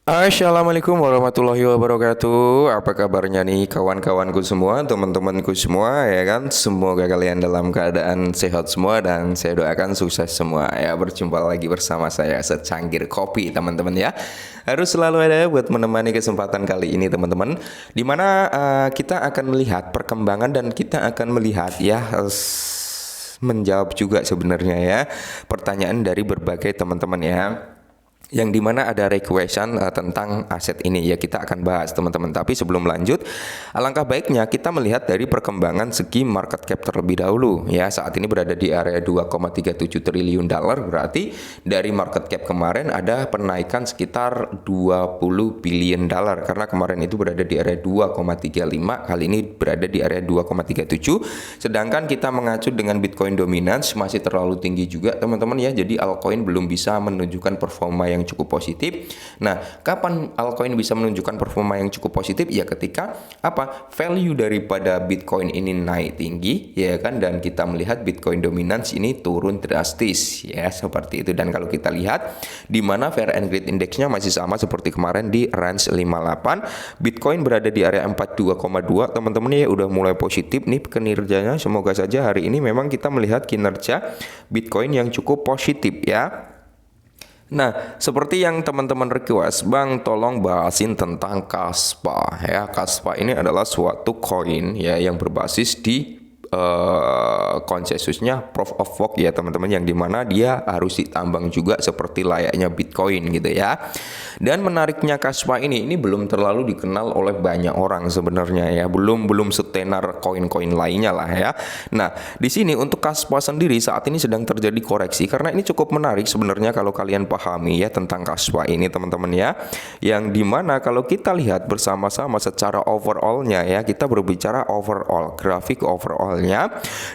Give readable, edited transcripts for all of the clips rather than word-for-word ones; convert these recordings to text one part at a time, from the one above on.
Assalamualaikum warahmatullahi wabarakatuh. Apa kabarnya nih kawan-kawanku semua, teman-temanku semua ya kan? Semoga kalian dalam keadaan sehat semua dan saya doakan sukses semua ya. Berjumpa lagi bersama saya secangkir kopi teman-teman ya. Harus selalu ada buat menemani kesempatan kali ini teman-teman. Dimana kita akan melihat perkembangan dan kita akan melihat ya menjawab juga sebenarnya ya pertanyaan dari berbagai teman-teman ya, yang dimana ada requestan tentang aset ini ya, kita akan bahas teman-teman. Tapi sebelum lanjut, alangkah baiknya kita melihat dari perkembangan segi market cap terlebih dahulu ya. Saat ini berada di area 2,37 triliun dolar, berarti dari market cap kemarin ada penaikan sekitar 20 billion dolar, karena kemarin itu berada di area 2,35, kali ini berada di area 2,37. Sedangkan kita mengacu dengan Bitcoin dominance masih terlalu tinggi juga teman-teman ya, jadi altcoin belum bisa menunjukkan performa yang cukup positif. Nah, kapan altcoin bisa menunjukkan performa yang cukup positif? Ya ketika value daripada Bitcoin ini naik tinggi ya kan, dan kita melihat Bitcoin dominance ini turun drastis ya, seperti itu. Dan kalau kita lihat di mana Fair and Greed Index-nya masih sama seperti kemarin di range 58, Bitcoin berada di area 42,2 teman-teman ya, udah mulai positif nih kinerjanya. Semoga saja hari ini memang kita melihat kinerja Bitcoin yang cukup positif ya. Nah, seperti yang teman-teman request, Bang, tolong bahasin tentang Kaspa ya. Kaspa ini adalah suatu koin ya yang berbasis di konsensusnya proof of work ya teman-teman, yang dimana dia harus ditambang juga seperti layaknya Bitcoin gitu ya. Dan menariknya Kaspa ini belum terlalu dikenal oleh banyak orang sebenarnya ya, belum setenar koin-koin lainnya lah ya. Nah, di sini untuk Kaspa sendiri saat ini sedang terjadi koreksi, karena ini cukup menarik sebenarnya kalau kalian pahami ya tentang Kaspa ini teman-teman ya, yang dimana kalau kita lihat bersama-sama secara overallnya ya, kita berbicara overall, grafik overall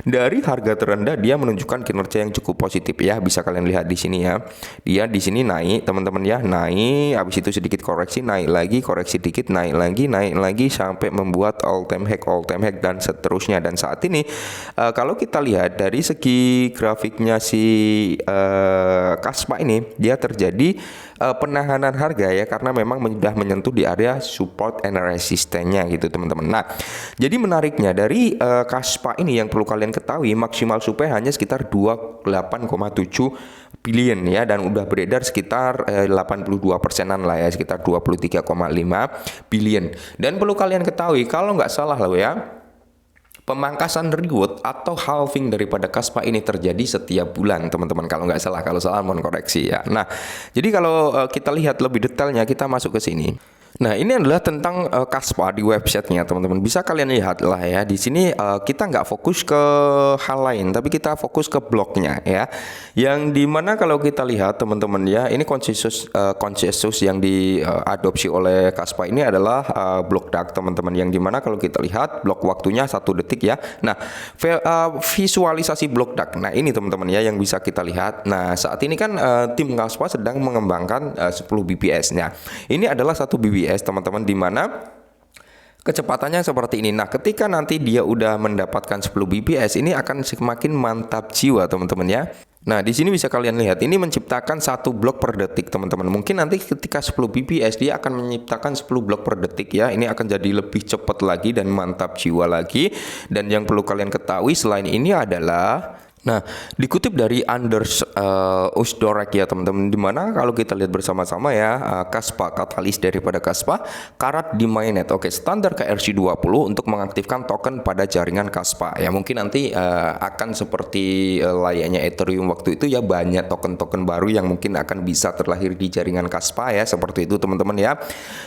dari harga terendah dia menunjukkan kinerja yang cukup positif ya. Bisa kalian lihat di sini ya. Dia di sini naik teman-teman ya, naik, habis itu sedikit koreksi, naik lagi, koreksi dikit, naik lagi sampai membuat all time high dan seterusnya. Dan saat ini kalau kita lihat dari segi grafiknya si Kaspa ini, dia terjadi penahanan harga ya, karena memang sudah menyentuh di area support and resistance-nya gitu teman-teman. Nah, jadi menariknya dari Kaspa ini yang perlu kalian ketahui, maksimal supply hanya sekitar 28,7 billion ya, dan udah beredar sekitar 82%-an lah ya, sekitar 23,5 billion. Dan perlu kalian ketahui, kalau nggak salah loh ya, pemangkasan reward atau halving daripada Kaspa ini terjadi setiap bulan teman-teman, kalau nggak salah. Kalau salah mohon koreksi ya. Nah, jadi kalau kita lihat lebih detailnya, kita masuk ke sini. Nah, ini adalah tentang Kaspa di websitenya teman-teman. Bisa kalian lihat lah ya. Di sini kita nggak fokus ke hal lain, tapi kita fokus ke bloknya ya. Yang dimana kalau kita lihat teman-teman ya, ini konsensus yang diadopsi oleh Kaspa ini adalah blok dark teman-teman. Yang dimana kalau kita lihat blok waktunya 1 detik ya. Nah, visualisasi blok dark. Nah, ini teman-teman ya yang bisa kita lihat. Nah, saat ini kan tim Kaspa sedang mengembangkan 10 BPS-nya. Ini adalah 1 BPS teman-teman, di mana kecepatannya seperti ini. Nah, ketika nanti dia udah mendapatkan 10 BPS, ini akan semakin mantap jiwa teman-teman ya. Nah, di sini bisa kalian lihat ini menciptakan 1 blok per detik teman-teman. Mungkin nanti ketika 10 BPS dia akan menciptakan 10 blok per detik ya. Ini akan jadi lebih cepat lagi dan mantap jiwa lagi. Dan yang perlu kalian ketahui selain ini adalah, nah, dikutip dari Anders Usdorek ya teman-teman, dimana kalau kita lihat bersama-sama ya, Kaspa, katalis daripada Kaspa, karat di mainnet. Oke, standar KRC20 untuk mengaktifkan token pada jaringan Kaspa ya. Mungkin nanti akan seperti layaknya Ethereum waktu itu ya, banyak token-token baru yang mungkin akan bisa terlahir di jaringan Kaspa ya, seperti itu teman-teman ya.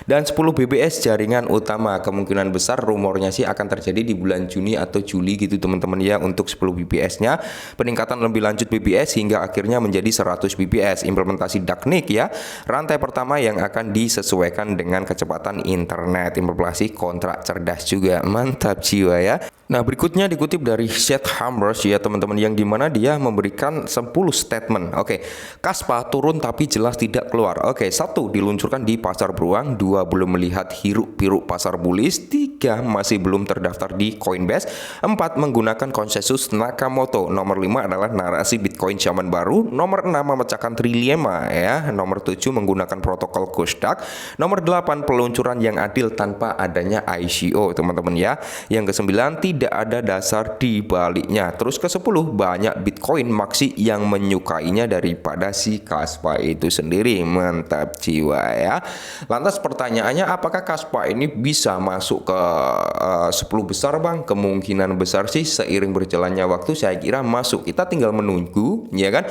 Dan 10 BBS jaringan utama, kemungkinan besar rumornya sih akan terjadi di bulan Juni atau Juli gitu teman-teman ya, untuk 10 BBS-nya. Peningkatan lebih lanjut BPS hingga akhirnya menjadi 100 BPS. Implementasi Darknik ya, rantai pertama yang akan disesuaikan dengan kecepatan internet. Implementasi kontrak cerdas juga, mantap jiwa ya. Nah, berikutnya dikutip dari Seth Hambers ya teman-teman, yang dimana dia memberikan 10 statement. Oke, Kaspa turun tapi jelas tidak keluar. Oke, 1 diluncurkan di pasar beruang, 2 belum melihat hiruk-pikuk pasar bullish, 3 3 masih belum terdaftar di Coinbase. 4 menggunakan konsensus Nakamoto. Nomor 5 adalah narasi Bitcoin zaman baru. Nomor 6 memecahkan trilema ya. Nomor 7 menggunakan protokol Ghost Duck. Nomor 8 peluncuran yang adil tanpa adanya ICO teman-teman ya. Yang ke-9 tidak ada dasar di baliknya. Terus ke-10 banyak Bitcoin maksi yang menyukainya daripada si Kaspa itu sendiri. Mantap jiwa ya. Lantas pertanyaannya, apakah Kaspa ini bisa masuk ke 10 besar bang? Kemungkinan besar sih seiring berjalannya waktu saya kira masuk. Kita tinggal menunggu ya kan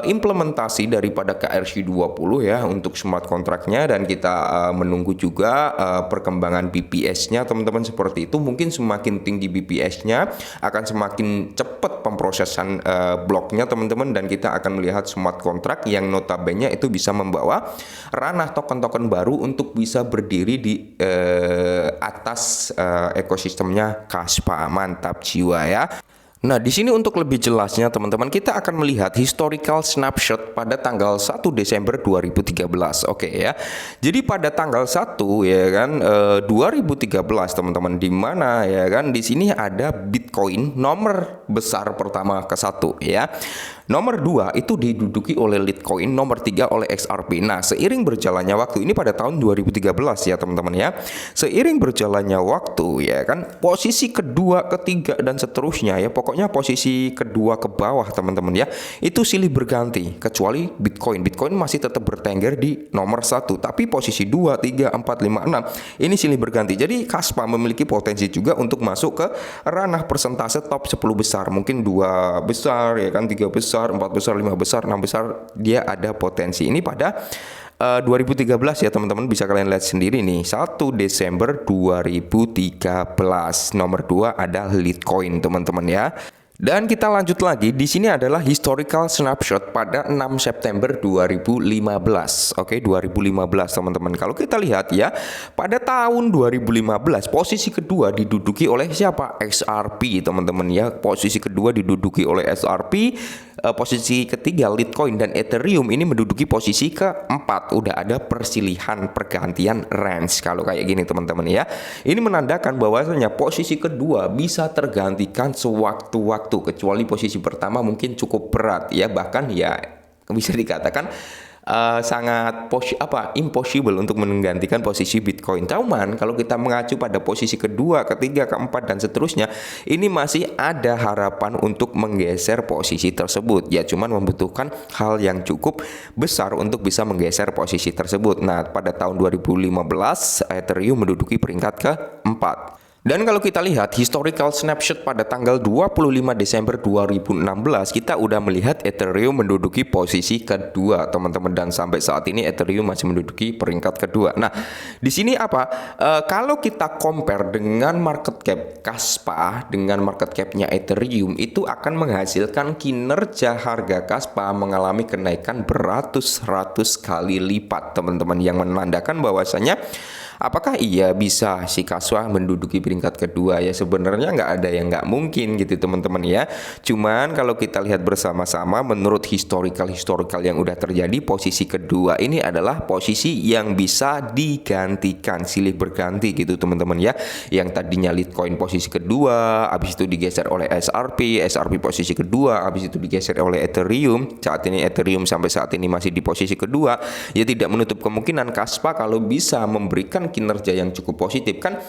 implementasi daripada KRC20 ya untuk smart kontraknya, dan kita menunggu juga perkembangan BPS-nya teman-teman. Seperti itu, mungkin semakin tinggi BPS-nya akan semakin cepat pemrosesan bloknya teman-teman, dan kita akan melihat smart kontrak yang notabene itu bisa membawa ranah token-token baru untuk bisa berdiri di atas ekosistemnya Kaspa. Mantap jiwa ya. Nah, di sini untuk lebih jelasnya teman-teman, kita akan melihat historical snapshot pada tanggal 1 Desember 2013. Oke ya. Jadi pada tanggal 1 ya kan 2013 teman-teman, di mana ya kan di sini ada Bitcoin nomor besar pertama ke-1 ya. Nomor 2 itu diduduki oleh Litecoin, nomor 3 oleh XRP. Nah, seiring berjalannya waktu, ini pada tahun 2013 ya teman-teman ya. Seiring berjalannya waktu ya kan, posisi kedua, ketiga dan seterusnya ya, pokoknya posisi kedua ke bawah teman-teman ya, itu silih berganti kecuali Bitcoin. Bitcoin masih tetap bertengger di nomor 1, tapi posisi 2, 3, 4, 5, 6 ini silih berganti. Jadi Kaspa memiliki potensi juga untuk masuk ke ranah persentase top 10 besar, mungkin 2 besar ya kan, 3 besar, 4 besar, 5 besar, 6 besar, dia ada potensi. Ini pada 2013 ya teman-teman, bisa kalian lihat sendiri nih, 1 Desember 2013. Nomor 2 ada Litecoin teman-teman ya. Dan kita lanjut lagi, di sini adalah historical snapshot pada 6 September 2015. Oke, 2015 teman-teman. Kalau kita lihat ya, pada tahun 2015 posisi kedua diduduki oleh siapa? XRP teman-teman ya. Posisi kedua diduduki oleh XRP. Posisi ketiga Litecoin dan Ethereum ini menduduki posisi keempat. Udah ada persilihan pergantian range kalau kayak gini teman-teman ya. Ini menandakan bahwasanya posisi kedua bisa tergantikan sewaktu-waktu, kecuali posisi pertama mungkin cukup berat ya, bahkan ya bisa dikatakan sangat impossible untuk menggantikan posisi Bitcoin. Cuman kalau kita mengacu pada posisi kedua, ketiga, keempat dan seterusnya, ini masih ada harapan untuk menggeser posisi tersebut. Ya cuman membutuhkan hal yang cukup besar untuk bisa menggeser posisi tersebut. Nah, pada tahun 2015 Ethereum menduduki peringkat keempat. Dan kalau kita lihat historical snapshot pada tanggal 25 Desember 2016, kita udah melihat Ethereum menduduki posisi kedua, teman-teman, dan sampai saat ini Ethereum masih menduduki peringkat kedua. Nah, di sini apa? Kalau kita compare dengan market cap Kaspa dengan market capnya Ethereum, itu akan menghasilkan kinerja harga Kaspa mengalami kenaikan beratus-ratus kali lipat, teman-teman, yang menandakan bahwasanya apakah iya bisa si Kaspa menduduki peringkat kedua? Ya sebenarnya nggak ada yang nggak mungkin gitu teman-teman ya. Cuman kalau kita lihat bersama-sama, menurut historical yang udah terjadi, posisi kedua ini adalah posisi yang bisa digantikan, silih berganti gitu teman-teman ya. Yang tadinya Litecoin posisi kedua, habis itu digeser oleh XRP posisi kedua, habis itu digeser oleh Ethereum. Saat ini Ethereum sampai saat ini masih di posisi kedua. Ya tidak menutup kemungkinan Kaspa kalau bisa memberikan kinerja yang cukup positif kan,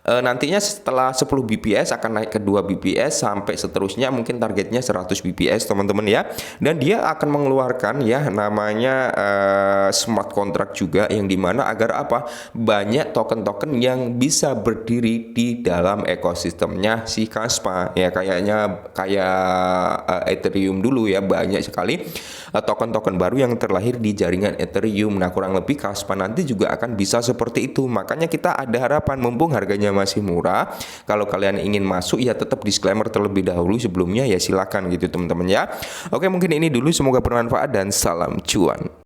nantinya setelah 10 BPS akan naik ke 2 BPS sampai seterusnya, mungkin targetnya 100 BPS teman-teman ya. Dan dia akan mengeluarkan ya namanya smart contract juga, yang dimana agar apa, banyak token-token yang bisa berdiri di dalam ekosistemnya si Kaspa ya. Kayak Ethereum dulu ya, banyak sekali token-token baru yang terlahir di jaringan Ethereum. Nah, kurang lebih Kaspa nanti juga akan bisa seperti itu. Makanya kita ada harapan, mumpung harganya masih murah, kalau kalian ingin masuk ya tetap disclaimer terlebih dahulu sebelumnya ya, silakan gitu teman-teman ya. Oke, mungkin ini dulu, semoga bermanfaat dan salam cuan.